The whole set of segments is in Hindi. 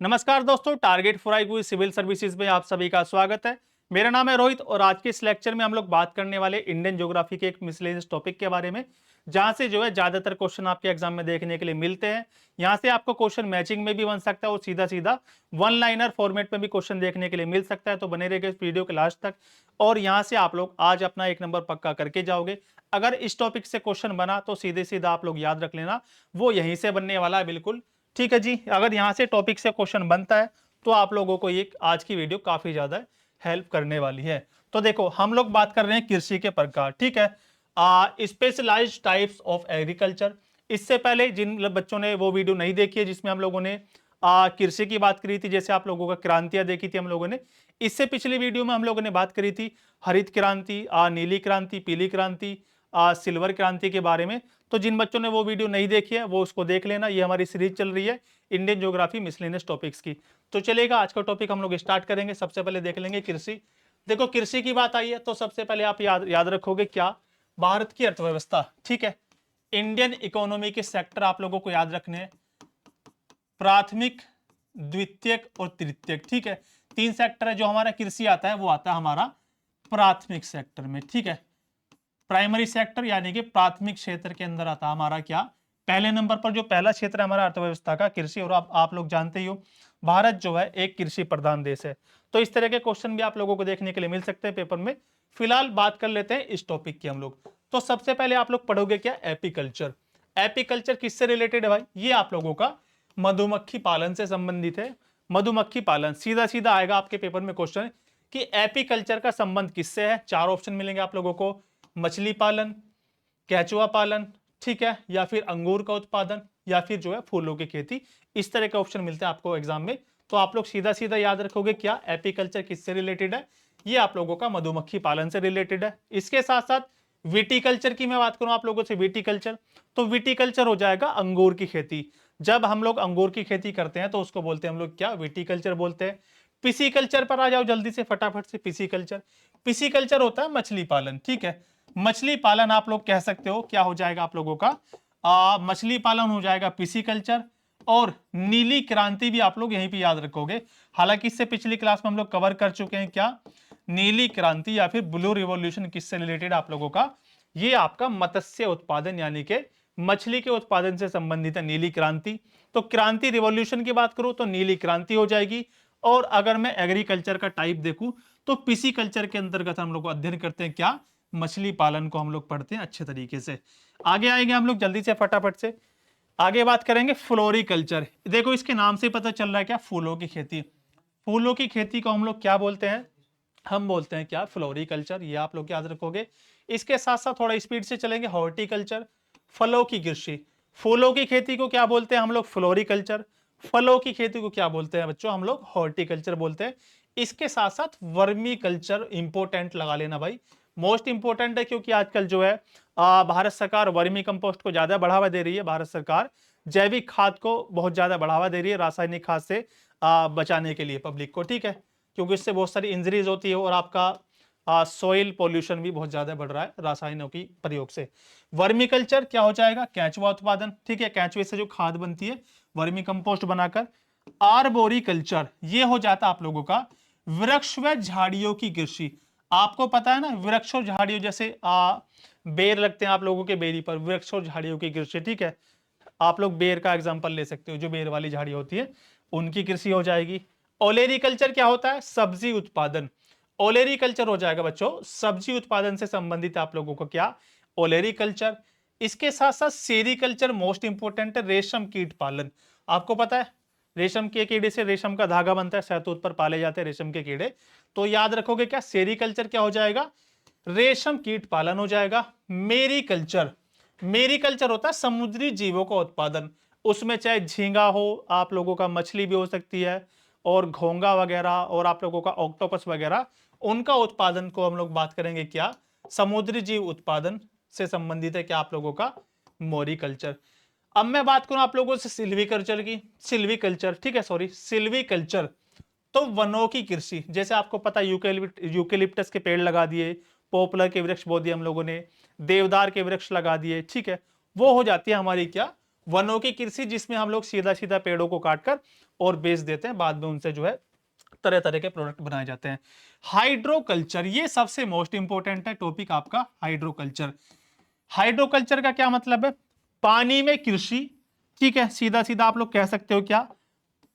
नमस्कार दोस्तों, target for I civil services में आप सभी का स्वागत है। मेरा नाम है रोहित और आज के इस लेक्चर में हम लोग बात करने वाले इंडियन ज्योग्राफी के एक मिसलेनियस टॉपिक के बारे में, जहां से जो है ज्यादातर क्वेश्चन आपके एग्जाम में देखने के लिए मिलते हैं। यहां से आपको क्वेश्चन मैचिंग में भी बन सकता है और सीधा सीधा वन लाइनर फॉर्मेट में भी क्वेश्चन देखने के लिए मिल सकता है। तो बने रहिएगा इस वीडियो के लास्ट तक और यहाँ से आप लोग आज अपना 1 नंबर पक्का करके जाओगे। अगर इस टॉपिक से क्वेश्चन बना तो सीधे सीधा आप लोग याद रख लेना, वो यहीं से बनने वाला है। बिल्कुल ठीक है जी। अगर यहाँ से टॉपिक से क्वेश्चन बनता है तो आप लोगों को ये आज की वीडियो काफी ज्यादा हेल्प करने वाली है। तो देखो, हम लोग बात कर रहे हैं कृषि के प्रकार, ठीक है। Specialized types of agriculture. इससे पहले जिन बच्चों ने वो वीडियो नहीं देखी है जिसमें हम लोगों ने कृषि की बात करी थी, जैसे आप लोगों का क्रांतियां देखी थी हम लोगों ने, इससे पिछली वीडियो में हम लोगों ने बात करी थी हरित क्रांति, नीली क्रांति, पीली क्रांति, सिल्वर क्रांति के बारे में। तो जिन बच्चों ने वो वीडियो नहीं देखी है वो उसको देख लेना। ये हमारी सीरीज चल रही है इंडियन ज्योग्राफी मिसलेनियस टॉपिक्स की। तो चलेगा, आज का टॉपिक हम लोग स्टार्ट करेंगे। सबसे पहले देख लेंगे कृषि। देखो, कृषि की बात आई है तो सबसे पहले आप याद रखोगे क्या? भारत की अर्थव्यवस्था, ठीक है। इंडियन इकोनॉमी के सेक्टर आप लोगों को याद रखने हैं, प्राथमिक, द्वितीयक और तृतीयक, ठीक है। 3 सेक्टर है। जो हमारा कृषि आता है वो आता है हमारा प्राथमिक सेक्टर में, ठीक है। प्राइमरी सेक्टर यानी कि प्राथमिक क्षेत्र के अंदर आता हमारा क्या? पहले नंबर पर जो पहला क्षेत्र है हमारा अर्थव्यवस्था का, कृषि। और आप लोग जानते ही हो भारत जो है एक कृषि प्रधान देश है। तो इस तरह के क्वेश्चन भी आप लोगों को देखने के लिए मिल सकते हैं पेपर में। फिलहाल बात कर लेते हैं इस टॉपिक की हम लोग। तो सबसे पहले आप लोग पढ़ोगे क्या? एपीकल्चर। एपीकल्चर किससे रिलेटेड है भाई? ये आप लोगों का मधुमक्खी पालन से संबंधित है। मधुमक्खी पालन, सीधा सीधा आएगा आपके पेपर में क्वेश्चन कि एपीकल्चर का संबंध किससे है। 4 ऑप्शन मिलेंगे आप लोगों को, मछली पालन, केचुआ पालन, ठीक है, या फिर अंगूर का उत्पादन, या फिर जो है फूलों की खेती। इस तरह के ऑप्शन मिलते हैं आपको एग्जाम में। तो आप लोग सीधा सीधा याद रखोगे क्या? एपीकल्चर किससे रिलेटेड है? ये आप लोगों का मधुमक्खी पालन से रिलेटेड है। इसके साथ साथ विटीकल्चर की मैं बात करूं आप लोगों से, विटीकल्चर, तो विटीकल्चर हो जाएगा अंगूर की खेती। जब हम लोग अंगूर की खेती करते हैं तो उसको बोलते हैं हम लोग क्या? विटीकल्चर बोलते हैं। पिसीकल्चर पर आ जाओ जल्दी से, फटाफट से। पिसीकल्चर, पिसीकल्चर होता है मछली पालन, ठीक है। मछली पालन आप लोग कह सकते हो क्या हो जाएगा आप लोगों का? मछली पालन हो जाएगा पिसीकल्चर। और नीली क्रांति भी आप लोग यहीं पे याद रखोगे। हालांकि इससे पिछली क्लास में हम लोग कवर कर चुके हैं क्या? नीली क्रांति या फिर ब्लू रिवॉल्यूशन किससे रिलेटेड आप लोगों का? ये आपका मत्स्य उत्पादन यानी कि मछली के उत्पादन से संबंधित है नीली क्रांति। तो क्रांति रिवॉल्यूशन की बात करूं तो नीली क्रांति हो जाएगी। और अगर मैं एग्रीकल्चर का टाइप देखूं तो पिसीकल्चर के अंतर्गत हम लोग अध्ययन करते हैं क्या? मछली पालन को हम लोग पढ़ते हैं अच्छे तरीके से। आगे आएंगे हम लोग जल्दी से, फटाफट से आगे बात करेंगे फ्लोरिकल्चर। देखो, इसके नाम से पता चल रहा है क्या? फूलों की खेती। फूलों की खेती को हम लोग क्या बोलते हैं? हम बोलते हैं क्या? फ्लोरिकल्चर। ये आप लोग याद रखोगे। इसके साथ साथ थोड़ा स्पीड से चलेंगे, हॉर्टिकल्चर, फलों की कृषि। फूलों की खेती को क्या बोलते हैं हम लोग? फ्लोरिकल्चर। फलों की खेती को क्या बोलते हैं बच्चों? हम लोग हॉर्टिकल्चर बोलते हैं। इसके साथ साथ वर्मी कल्चर इंपोर्टेंट लगा लेना भाई, मोस्ट इंपोर्टेंट है, क्योंकि आजकल जो है भारत सरकार वर्मी कंपोस्ट को ज्यादा बढ़ावा दे रही है। भारत सरकार जैविक खाद को बहुत ज्यादा बढ़ावा दे रही है, रासायनिक खाद से बचाने के लिए पब्लिक को, ठीक है। क्योंकि इससे बहुत सारी इंजरीज होती है और आपका सॉइल पॉल्यूशन भी बहुत ज्यादा बढ़ रहा है रासायनों की प्रयोग से। वर्मी कल्चर क्या हो जाएगा? केंचुआ उत्पादन, ठीक है। केंचुए से जो खाद बनती है वर्मी कंपोस्ट बनाकर। आर्बोरी कल्चर, ये हो जाता आप लोगों का वृक्ष व झाड़ियों की कृषि। आपको पता है ना, वृक्ष और झाड़ियों, जैसे बेर लगते हैं आप लोगों के बेरी पर, वृक्ष और झाड़ियों की कृषि, ठीक है। आप लोग बेर का एग्जांपल ले सकते हो, जो बेर वाली झाड़ी होती है उनकी कृषि हो जाएगी। ओलेरीकल्चर क्या होता है? सब्जी उत्पादन। ओलेरीकल्चर हो जाएगा बच्चों सब्जी उत्पादन से संबंधित आप लोगों को क्या? ओलेरीकल्चर। इसके साथ साथ सेरीकल्चर मोस्ट इंपोर्टेंट है, रेशम कीट पालन। आपको पता है रेशम के कीड़े से रेशम का धागा बनता है, शहतूत पर पाले जाते हैं रेशम के कीड़े। तो याद रखोगे क्या? सेरीकल्चर क्या हो जाएगा? रेशम कीट पालन हो जाएगा। मेरीकल्चर, मेरीकल्चर होता है समुद्री जीवों का उत्पादन। उसमें चाहे झींगा हो, आप लोगों का मछली भी हो सकती है, और घोंगा वगैरह, और आप लोगों का ऑक्टोपस वगैरह, उनका उत्पादन को हम लोग बात करेंगे क्या? समुद्री जीव उत्पादन से संबंधित है क्या आप लोगों का? मोरिकल्चर। अब मैं बात करूं आप लोगों से सिल्वीकल्चर की। सिल्वीकल्चर, ठीक है, सॉरी, सिल्वीकल्चर तो वनों की कृषि। जैसे आपको पता है यूकेलिप्टस के पेड़ लगा दिए, पॉपुलर के वृक्ष बो दिए हम लोगों ने, देवदार के वृक्ष लगा दिए, ठीक है। वो हो जाती है हमारी क्या? वनों की कृषि जिसमें हम लोग सीधा सीधा पेड़ों को काटकर और बेच देते हैं, बाद में उनसे जो है तरह तरह के प्रोडक्ट बनाए जाते हैं। हाइड्रोकल्चर, ये सबसे मोस्ट इंपॉर्टेंट है टॉपिक आपका हाइड्रोकल्चर। हाइड्रोकल्चर का क्या मतलब है? पानी में कृषि, ठीक है, सीधा सीधा आप लोग कह सकते हो क्या,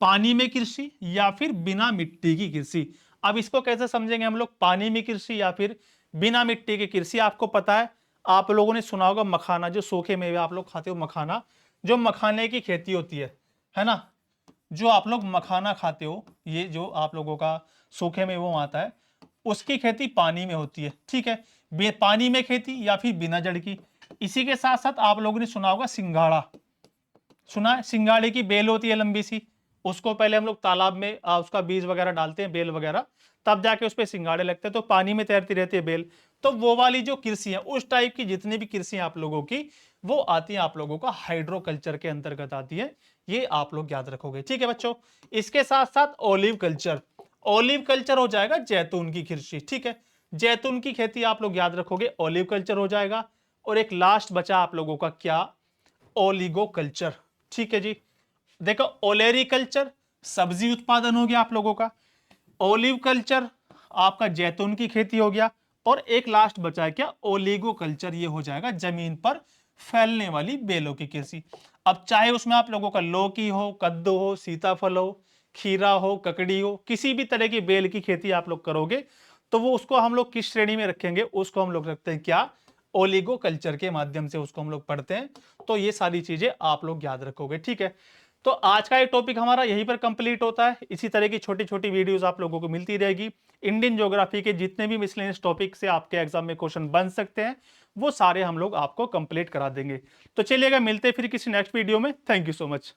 पानी में कृषि या फिर बिना मिट्टी की कृषि। अब इसको कैसे समझेंगे हम लोग, पानी में कृषि या फिर बिना मिट्टी की कृषि? आपको पता है, आप लोगों ने सुना होगा मखाना, जो सूखे मेवे आप लोग खाते हो, मखाना, जो मखाने की खेती होती है ना, जो आप लोग मखाना खाते हो, ये जो आप लोगों का सूखे में वो आता है, उसकी खेती पानी में होती है, ठीक है, पानी में खेती या फिर बिना जड़ की। इसी के साथ साथ आप लोगों ने सुना होगा सिंघाड़ा, सुना है? सिंघाड़े की बेल होती है लंबी सी, उसको पहले हम लोग तालाब में उसका बीज वगैरह डालते हैं, बेल वगैरह, तब जाके उस पर सिंघाड़े लगते हैं, तो पानी में तैरती रहती है बेल। तो वो वाली जो कृषि है, उस टाइप की जितनी भी कृषि आप लोगों की, वो आती है आप लोगों का हाइड्रोकल्चर के अंतर्गत आती है। ये आप लोग याद रखोगे, ठीक है बच्चों। इसके साथ साथ ओलिव कल्चर, ओलिव कल्चर हो जाएगा जैतून की कृषि, ठीक है, जैतून की खेती आप लोग याद रखोगे, ओलिव कल्चर हो जाएगा। और एक लास्ट बचा आप लोगों का क्या, ओलिगो कल्चर, ठीक है जी। देखो, ओलेरी कल्चर सब्जी उत्पादन हो गया आप लोगों का, ओलिव कल्चर आपका जैतून की खेती हो गया, और एक लास्ट बचा है क्या, ओलिगो कल्चर, ये हो जाएगा जमीन पर फैलने वाली बेलों की कृषि। अब चाहे उसमें आप लोगों का लौकी हो, कद्दू हो, सीताफल हो, खीरा हो, ककड़ी हो, किसी भी तरह की बेल की खेती आप लोग करोगे, तो वो उसको हम लोग किस श्रेणी में रखेंगे, उसको हम लोग रखते हैं क्या, ओलिगो कल्चर के माध्यम से उसको हम लोग पढ़ते हैं। तो ये सारी चीजें आप लोग याद रखोगे, ठीक है। तो आज का ये टॉपिक हमारा यहीं पर कंप्लीट होता है। इसी तरह की छोटी छोटी वीडियोस आप लोगों को मिलती रहेगी। इंडियन ज्योग्राफी के जितने भी मिसलेनियस टॉपिक से आपके एग्जाम में क्वेश्चन बन सकते हैं, वो सारे हम लोग आपको कंप्लीट करा देंगे। तो चलिएगा, मिलते हैं फिर किसी नेक्स्ट वीडियो में। Thank you so much.